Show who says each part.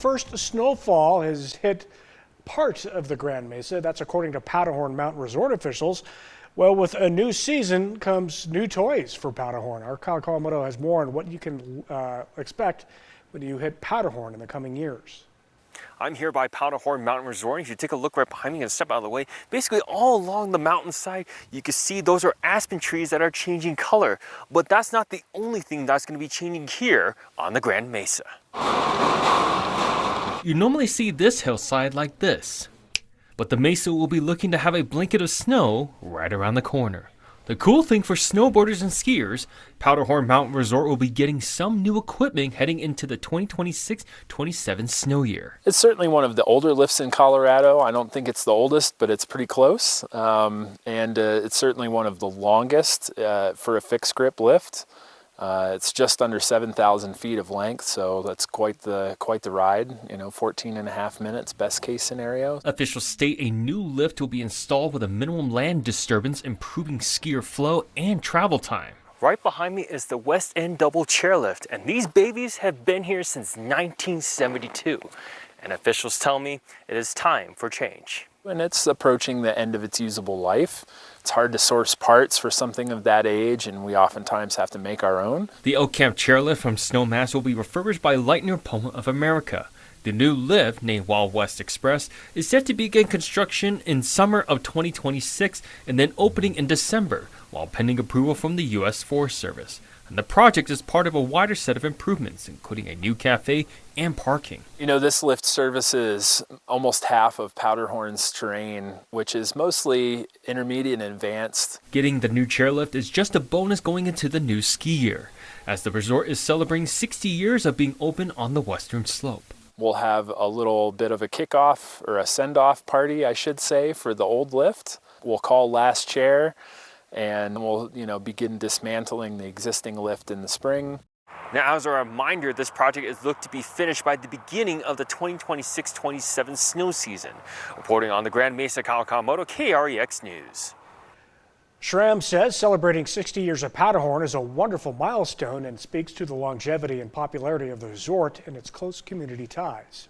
Speaker 1: First snowfall has hit part of the Grand Mesa. That's according to Powderhorn Mountain Resort officials. Well, with a new season comes new toys for Powderhorn. Our Kyle Kawamoto has more on what you can expect when you hit Powderhorn in the coming years.
Speaker 2: I'm here by Powderhorn Mountain Resort. If you take a look right behind me and step out of the way, basically all along the mountainside, you can see those are aspen trees that are changing color. But that's not the only thing that's going to be changing here on the Grand Mesa.
Speaker 3: You normally see this hillside like this, but the mesa will be looking to have a blanket of snow right around the corner. The cool thing for snowboarders and skiers, Powderhorn Mountain Resort will be getting some new equipment heading into the 2026-27 snow year.
Speaker 4: It's certainly one of the older lifts in Colorado. I don't think it's the oldest, but it's pretty close. It's certainly one of the longest for a fixed grip lift. It's just under 7,000 feet of length, so that's quite the ride. 14.5 minutes, best case scenario.
Speaker 3: Officials state a new lift will be installed with a minimum land disturbance, improving skier flow and travel time.
Speaker 2: Right behind me is the West End double chairlift, and these babies have been here since 1972. And officials tell me it is time for change.
Speaker 4: And it's approaching the end of its usable life. It's hard to source parts for something of that age, and we oftentimes have to make our own.
Speaker 3: The Oak Camp chairlift from Snowmass will be refurbished by Leitner-Poma of America. The new lift, named Wild West Express, is set to begin construction in summer of 2026 and then opening in December, while pending approval from the U.S. Forest Service. And the project is part of a wider set of improvements, including a new cafe and parking.
Speaker 4: This lift services almost half of Powderhorn's terrain, which is mostly intermediate and advanced.
Speaker 3: Getting the new chairlift is just a bonus going into the new ski year, as the resort is celebrating 60 years of being open on the western slope.
Speaker 4: We'll have a little bit of a kickoff, or a send-off party, I should say, for the old lift. We'll call Last Chair, and we'll begin dismantling the existing lift in the spring.
Speaker 2: Now, as a reminder, this project is looked to be finished by the beginning of the 2026-27 snow season. Reporting on the Grand Mesa, Kyle Kawamoto, KREX News.
Speaker 1: Schramm says celebrating 60 years of Powderhorn is a wonderful milestone and speaks to the longevity and popularity of the resort and its close community ties.